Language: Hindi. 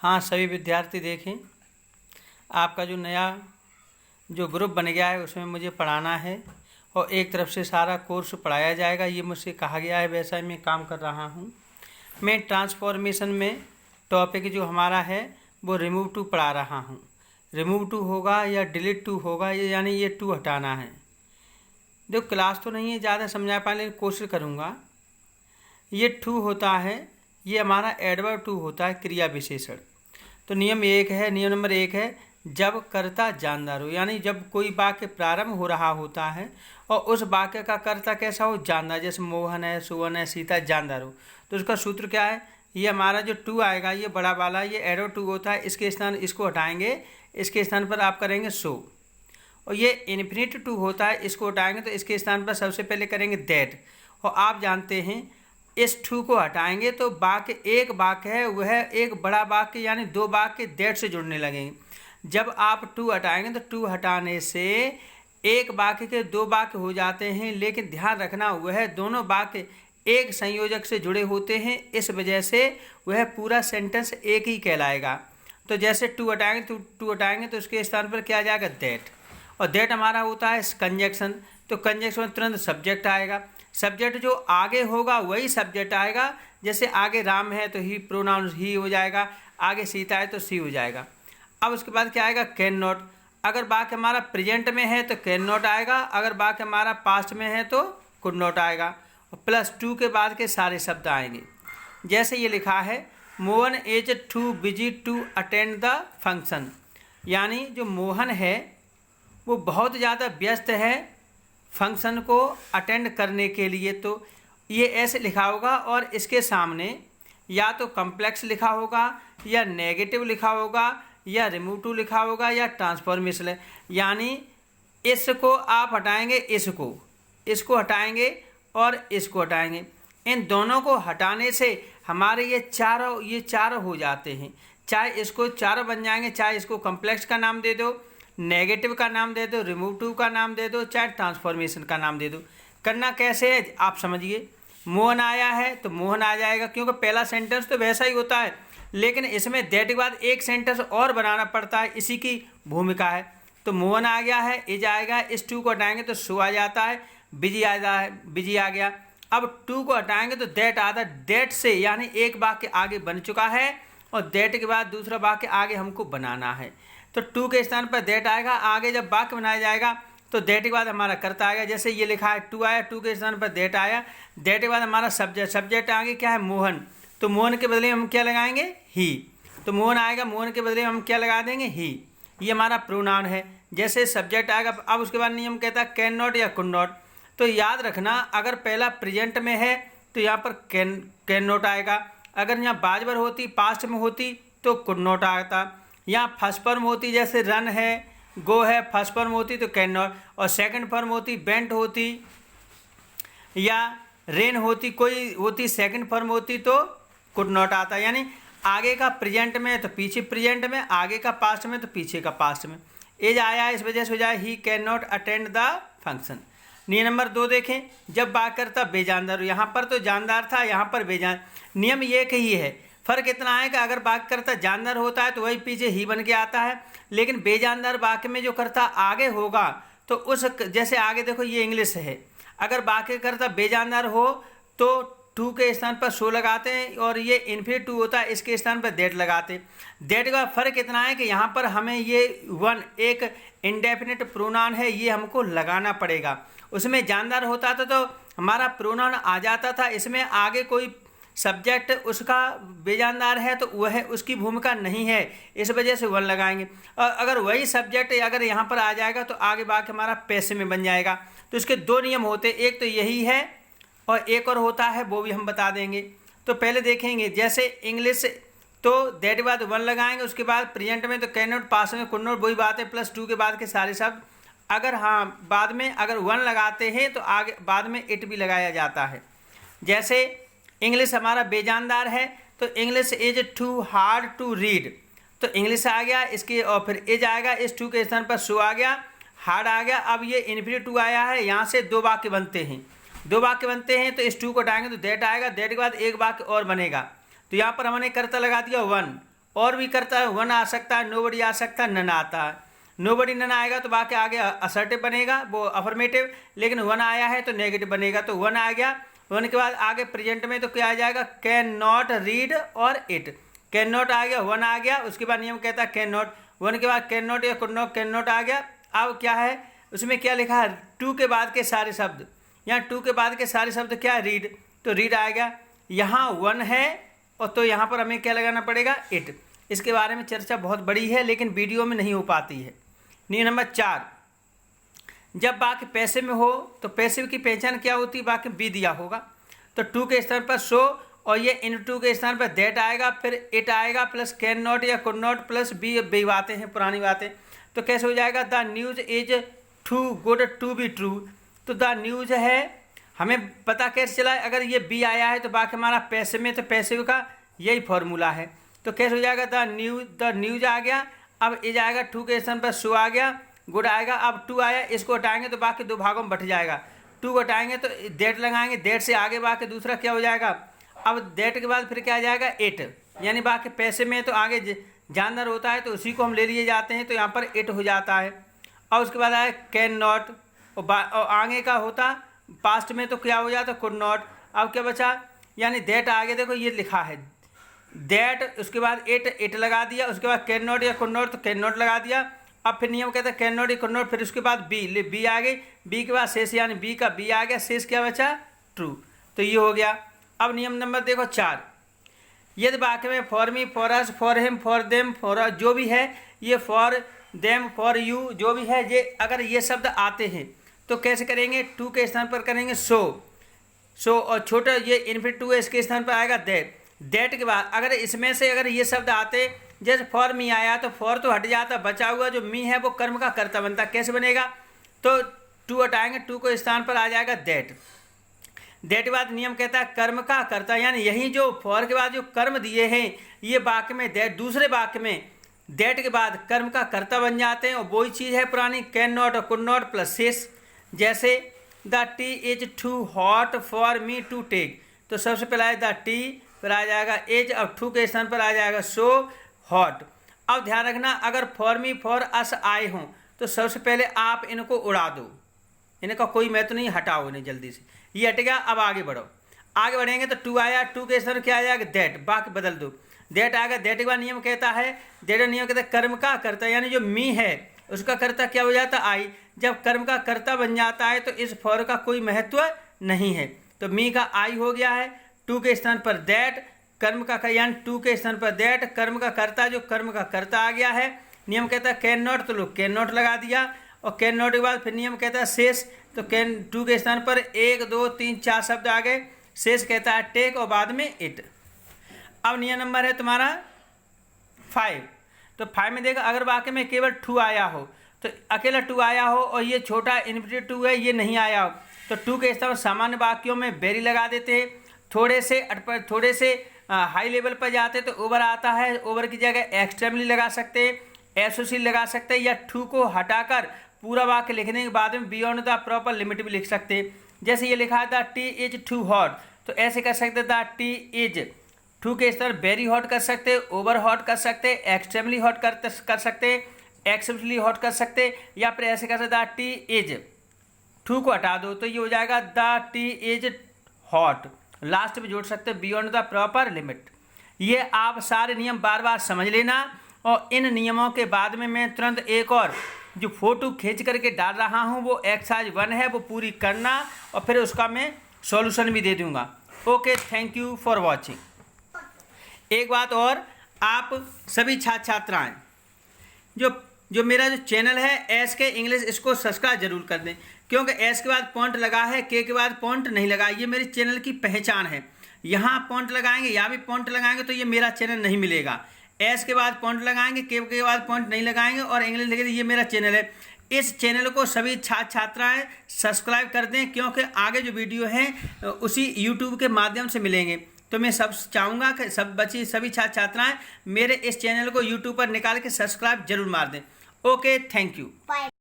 हाँ, सभी विद्यार्थी देखें, आपका जो नया जो ग्रुप बन गया है उसमें मुझे पढ़ाना है और एक तरफ से सारा कोर्स पढ़ाया जाएगा। ये मुझसे कहा गया है, वैसा ही मैं काम कर रहा हूँ। मैं ट्रांसफॉर्मेशन में टॉपिक जो हमारा है वो रिमूव टू पढ़ा रहा हूँ। रिमूव टू होगा या डिलीट टू होगा, ये यानी ये टू हटाना है। देखो, क्लास तो नहीं है ज़्यादा समझा पाने, लेकिन कोशिश करूँगा। ये टू होता है, ये हमारा एडवर्ब टू होता है, क्रिया विशेषण। तो नियम नंबर एक है, जब कर्ता जानदार हो, यानी जब कोई वाक्य प्रारंभ हो रहा होता है और उस वाक्य का कर्ता कैसा हो, जानदार। जैसे मोहन है, सुवन है, सीता, जानदार हो, तो उसका सूत्र क्या है, ये हमारा जो टू आएगा, ये बड़ा वाला, ये एरो टू होता है। इसके स्थान इसको हटाएंगे, इसके स्थान पर आप करेंगे सो। और ये इन्फिनिट टू होता है, इसको हटाएंगे तो इसके स्थान पर सबसे पहले करेंगे दैट। और आप जानते हैं इस टू को हटाएंगे तो वाक्य एक वाक्य है, वह एक बड़ा वाक्य यानी दो वाक्य दैट से जुड़ने लगेंगे। जब आप टू हटाएंगे तो टू हटाने से एक वाक्य के दो वाक्य हो जाते हैं, लेकिन ध्यान रखना वह दोनों वाक्य एक संयोजक से जुड़े होते हैं, इस वजह से वह पूरा सेंटेंस एक ही कहलाएगा। तो जैसे टू हटाएंगे तो उसके स्थान पर क्या आ जाएगा, दैट। और दैट हमारा होता है कंजक्शन। तो कंजक्शन में तुरंत सब्जेक्ट आएगा। सब्जेक्ट जो आगे होगा वही सब्जेक्ट आएगा। जैसे आगे राम है तो ही, प्रोनाउन ही हो जाएगा। आगे सीता है तो सी हो जाएगा। अब उसके बाद क्या आएगा, कैन नॉट। अगर वाक्य हमारा प्रेजेंट में है तो कैन नॉट आएगा, अगर वाक्य हमारा पास्ट में है तो कुड नॉट आएगा। और प्लस टू के बाद के सारे शब्द आएंगे। जैसे ये लिखा है, Mohan is too busy to attend the function, यानी जो मोहन है वो बहुत ज़्यादा व्यस्त है फंक्शन को अटेंड करने के लिए। तो ये ऐसे लिखा होगा और इसके सामने या तो कम्प्लेक्स लिखा होगा या नेगेटिव लिखा होगा या रिमूव टू लिखा होगा या ट्रांसफॉर्मेशन है। यानी इसको आप हटाएंगे, इसको हटाएंगे और इसको हटाएंगे। इन दोनों को हटाने से हमारे ये चारों हो जाते हैं। चाहे इसको चारों बन जाएंगे, चाहे इसको कम्प्लेक्स का नाम दे दो, नेगेटिव का नाम दे दो, रिमूव टू का नाम दे दो, चाहे ट्रांसफॉर्मेशन का नाम दे दो। करना कैसे है आप समझिए। मोहन आया है तो मोहन आ जाएगा, क्योंकि पहला सेंटेंस तो वैसा ही होता है, लेकिन इसमें दैट के बाद एक सेंटेंस और बनाना पड़ता है, इसी की भूमिका है। तो मोहन आ गया है, इज आएगा, इस टू को हटाएंगे तो सो आ जाता है, बिजी आ गया। अब टू को हटाएंगे तो दैट आता है। दैट से यानी एक वाक्य आगे बन चुका है और दैट के बाद दूसरा वाक्य आगे हमको बनाना है। तो टू के स्थान पर दैट आएगा। आगे जब वाक्य बनाया जाएगा तो दैट के बाद हमारा कर्ता आएगा। जैसे ये लिखा है, टू आया, टू के स्थान पर दैट आया, दैट के बाद हमारा सब्जेक्ट आगे क्या है, मोहन। तो मोहन के बदले हम क्या लगाएंगे, ही। तो मोहन आएगा, मोहन के बदले हम क्या लगा देंगे, ही। ये हमारा प्रोनाउन है। जैसे सब्जेक्ट आएगा, अब उसके बाद नियम कहता है कैन नॉट या कुड नॉट। तो याद रखना, अगर पहला प्रेजेंट में है तो यहाँ पर कैन नॉट आएगा। अगर यहाँ बाजबर होती, पास्ट में होती तो कुड नॉट आता। यहाँ फर्स्ट फॉर्म होती, जैसे रन है, गो है, फर्स्ट फॉर्म होती तो कैन नॉट। और सेकंड फॉर्म होती, बेंट होती या रेन होती, कोई होती सेकंड फॉर्म होती तो कुड नॉट आता। यानी आगे का प्रेजेंट में तो पीछे प्रेजेंट में, आगे का पास्ट में तो पीछे का पास्ट में। एज आया, इस वजह से हो जाए he can not attend the function. नियम नंबर 2 देखें, जब वाक्यकर्ता बेजानदार हो, यहाँ पर तो जानदार था, यहाँ पर बेजान। नियम एक ही है, फर्क इतना है कि अगर वाक्यकर्ता जानदार होता है तो वही पीछे ही बन के आता है, लेकिन बेजानदार वाक्य में जो कर्ता आगे होगा तो उस, जैसे आगे देखो ये इंग्लिश है, अगर वाक्यकर्ता बेजानदार हो तो टू के स्थान पर सो लगाते हैं, और ये इन्फिनिट टू होता है, इसके स्थान पर दैट लगाते हैं। दैट का फर्क इतना है कि यहाँ पर हमें ये वन एक इंडेफिनिट प्रोनाउन है, ये हमको लगाना पड़ेगा। उसमें जानदार होता था तो हमारा प्रोनाउन आ जाता था, इसमें आगे कोई सब्जेक्ट उसका बेजानदार है तो वह उसकी भूमिका नहीं है, इस वजह से वन लगाएंगे। और अगर वही सब्जेक्ट अगर यहाँ पर आ जाएगा तो आगे वाक्य हमारा पैसे में बन जाएगा। तो इसके 2 नियम होते, एक तो यही है और एक और होता है, वो भी हम बता देंगे। तो पहले देखेंगे, जैसे इंग्लिश तो दैट के बाद वन लगाएंगे, उसके बाद प्रेजेंट में तो कैन नॉट, पास्ट में कुड नॉट, वही बात है, प्लस टू के बाद के सारे शब्द। अगर हाँ बाद में अगर वन लगाते हैं तो आगे बाद में इट भी लगाया जाता है। जैसे इंग्लिश हमारा बेजानदार है तो English is too hard to read, तो इंग्लिश आ गया इसके, और फिर इज आएगा, इस टू के स्थान पर सो आ गया, हार्ड आ गया। अब ये इन्फिनिट टू आया है, यहाँ से 2 वाक्य बनते हैं, तो इस टू को हटाएंगे तो दैट आएगा, दैट के बाद एक वाक्य और बनेगा। तो यहाँ पर हमने कर्ता लगा दिया वन, और भी करता है, वन आ सकता है, नोबडी आ सकता है, नन आता है। नोबडी नन आएगा तो बाकी आगे असर्टिव बनेगा, वो अफर्मेटिव, लेकिन वन आया है तो नेगेटिव बनेगा। तो वन आ गया, वन के बाद आगे प्रेजेंट में तो क्या आ जाएगा, कैन नॉट रीड और इट। कैन नॉट आ गया, वन आ गया, उसके बाद नियम कहता है कैन नॉट, वन के बाद कैन नॉट या कुड नॉट, कैन नॉट आ गया। अब क्या है उसमें क्या लिखा है, टू के बाद के सारे शब्द, यहाँ टू के बाद के सारे शब्द क्या है, रीड, तो रीड आ गया। यहाँ वन है और तो यहाँ पर हमें क्या लगाना पड़ेगा, इट। इसके बारे में चर्चा बहुत बड़ी है लेकिन वीडियो में नहीं हो पाती है। नियम नंबर 4, जब वाक्य पैसे में हो तो पैसिव की पहचान क्या होती है, वाक्य बी दिया होगा तो टू के स्थान पर सो और ये इन टू के स्थान पर दैट आएगा, फिर इट आएगा प्लस कैन नॉट या कुड नॉट प्लस बी बातें हैं, पुरानी बातें। तो कैसे हो जाएगा, the news is too good to be true. तो द न्यूज़ है, हमें पता कैसे चला, अगर ये बी आया है तो बाकी हमारा पैसे में, तो पैसे का यही फॉर्मूला है। तो कैसे हो जाएगा, द न्यूज़ आ गया, अब इज आएगा, टू के स्थान पर सो आ गया, गुड आएगा, अब टू आया, इसको हटाएंगे तो बाकी दो भागों में बट जाएगा। टू को हटाएंगे तो दैट लगाएंगे, दैट से आगे बाकी दूसरा क्या हो जाएगा, अब दैट के बाद फिर क्या आ जाएगा, इट। यानी बाकी पैसे में तो आगे जानवर होता है तो उसी को हम ले लिए जाते हैं, तो यहाँ पर इट हो जाता है। और उसके बाद आया कैन नॉट और आगे का होता पास्ट में तो क्या हो जाता, कुड नॉट। अब क्या बचा, यानी दैट आगे देखो ये लिखा है दैट, उसके बाद इट लगा दिया, उसके बाद कैन नॉट या कुड नॉट तो कैन नॉट लगा दिया। अब फिर नियम कहता है कैन नॉट या कुड नॉट, फिर उसके बाद बी आ गई, बी के बाद शेष यानी बी का बी आ गया, शेष क्या बचा, ट्रू। तो ये हो गया। अब नियम नंबर देखो 4, यदि वाक्य में for me, for us, for him, for them, for जो भी है, ये फॉर देम, फॉर यू जो भी है, ये अगर ये शब्द आते हैं तो कैसे करेंगे, टू के स्थान पर करेंगे सो और छोटा ये इन्फिनिट टू है, इसके स्थान पर आएगा दैट के बाद अगर इसमें से अगर ये शब्द आते, जैसे फॉर मी आया तो फॉर तो हट जाता, बचा हुआ जो मी है वो कर्म का कर्ता बनता। कैसे बनेगा, तो टू हटाएंगे, टू को स्थान पर आ जाएगा दैट के बाद नियम कहता है कर्म का कर्ता, यानी यही जो फॉर के बाद जो कर्म दिए हैं ये वाक्य में दैट, दूसरे वाक्य में दैट के बाद कर्म का कर्ता बन जाते हैं। और वही चीज़ है पुरानी कैन नॉट और कुड नॉट प्लस शेष। जैसे the tea is too hot for me to take, तो सबसे पहले आए द टी, फिर आ जाएगा एज, अब टू के स्थान पर आ जाएगा सो हॉट। अब ध्यान रखना, अगर फॉर मी फॉर अस आए हों तो सबसे पहले आप इनको उड़ा दो, इनका कोई महत्व नहीं, हटाओ इन्हें जल्दी से, ये हट गया। अब आगे बढ़ो, आगे बढ़ेंगे तो टू आया, टू के स्थान क्या आ जाएगा दैट, बाकी बदल दो, दैट आ गया। दैट के बाद नियम कहता है, दैट नियम कहता है कर्म का कर्ता, यानी जो मी है उसका कर्ता क्या हो जाता, आई। जब कर्म का कर्ता बन जाता है तो इस फॉर का कोई महत्व नहीं है, तो मी का आई हो गया है, टू के स्थान पर दैट, कर्म का यानी टू के स्थान पर दैट, कर्म का कर्ता जो कर्म का कर्ता आ गया है। नियम कहता है कैन नॉट, तो लोग कैन नॉट लगा दिया, और कैन नॉट के बाद फिर नियम कहता है शेष, तो कैन टू के स्थान पर 1 2 3 4 शब्द आ गए, शेष कहता है टेक और बाद में इट। अब नियम नंबर है तुम्हारा 5, तो 5 में देखो अगर वाक्य में केवल टू आया हो, तो अकेला टू आया हो और ये छोटा इन्फिनिटिव टू है ये नहीं आया हो, तो टू के स्थान पर सामान्य वाक्यों में वेरी लगा देते हैं। थोड़े से हाई लेवल पर जाते तो ओवर आता है, ओवर की जगह एक्सट्रीमली लगा सकते हैं, एसोसी लगा सकते हैं, या टू को हटाकर पूरा वाक्य लिखने के बाद में बियॉन्ड द प्रॉपर लिमिट भी लिख सकते हैं। जैसे ये लिखा है the tea is too hot, तो ऐसे कर सकते द टी इज, टू के स्तर वेरी हॉट कर सकते हैं, ओवर हॉट कर सकते हैं, एक्सट्रीमली हॉट कर सकते हैं, एक्सेप्शनली हॉट कर सकते हैं, या फिर ऐसे कर सकते द टी इज, टू को हटा दो तो ये हो जाएगा the tea is hot, last में जोड़ सकते हैं बियॉन्ड द प्रॉपर लिमिट। ये आप सारे नियम बार बार समझ लेना, और इन नियमों के बाद में मैं तुरंत एक और जो फोटो खींच करके डाल रहा हूँ वो एक्सरसाइज 1 है, वो पूरी करना और फिर उसका मैं सॉल्यूशन भी दे दूँगा। Okay, thank you for watching. एक बात और, आप सभी छात्र छात्राएँ जो मेरा जो चैनल है एस के इंग्लिश, इसको सब्सक्राइब जरूर कर दें, क्योंकि एस के बाद पॉइंट लगा है, के बाद पॉइंट नहीं लगा। ये मेरे चैनल की पहचान है, यहाँ पॉइंट लगाएंगे यहाँ भी पॉइंट लगाएंगे तो ये मेरा चैनल नहीं मिलेगा। एस के बाद पॉइंट लगाएंगे, के बाद पॉइंट नहीं लगाएंगे और इंग्लिश लिखेंगे, ये मेरा चैनल है। इस चैनल को सभी छात्र छात्राएँ सब्सक्राइब कर दें, क्योंकि आगे जो वीडियो हैं उसी यूट्यूब के माध्यम से मिलेंगे। तो मैं सब चाहूँगा कि सभी छात्र छात्राएँ मेरे इस चैनल को यूट्यूब पर निकाल के सब्सक्राइब जरूर मार दें। Okay, thank you.